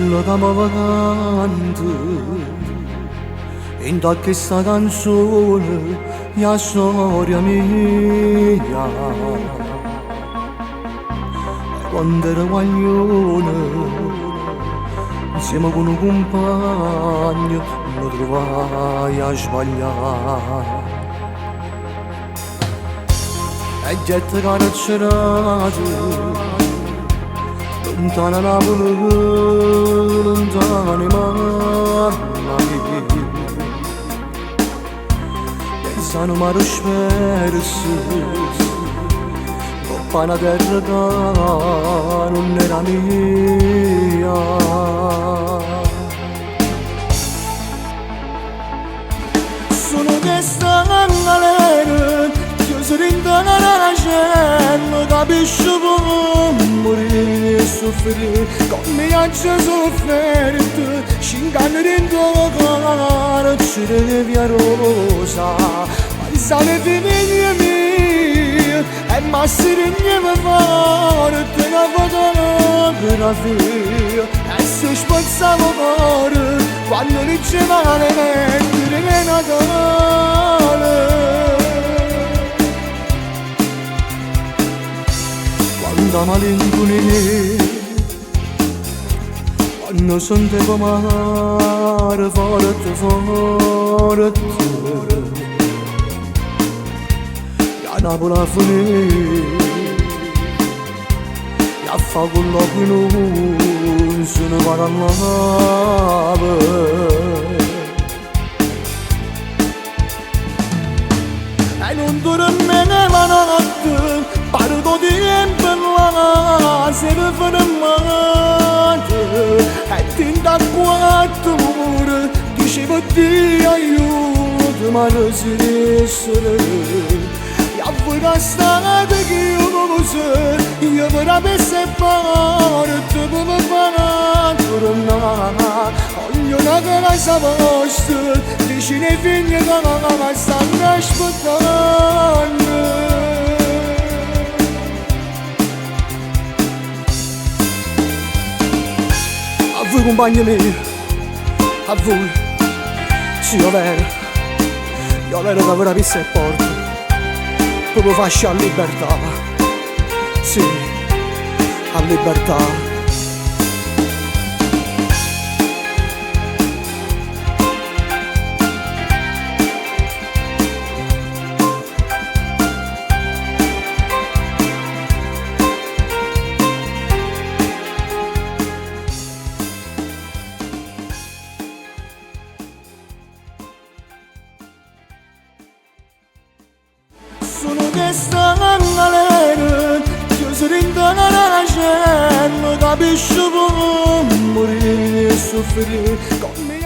l'amava avanti in questa canzone la storia mia. Quando ero guaglione insieme con un compagno mi trovai a sbagliare e gente carcerata lontana Napoli, lontana Marmari, pensano mare spersi, coppa una terra che non era mia. Sono questa galera, chiuso dentro la cella, capisci come morire e soffrire, come piace soffrire, scincando dentro la carcere via Rosa, pensare famiglia mia, e massere mi forte una fotografia, e se spazzavo cuore, quando diceva le lettere che Natale. Quando malinconia, quando sentivo mare forte, forte, la Napoli a finire, la fa con l'occhio non se ne parlava. E non dormiva notte, parlo di tempo là, se ne fermate, e tinta quattro ore, dicevo Dio aiuto, ma non si essere, e a voi che state che io cose, io per avesse parte, come fare tornare, ognuno che la sa vostra, vicino ai figli che la stanno aspettando. A voi compagni miei, a voi, sì io vero che avrà visto il porto, proprio fascia a libertà, sì, a libertà. Sono questa galera, chiuso dentro la cella, capisci come morire e soffrire, come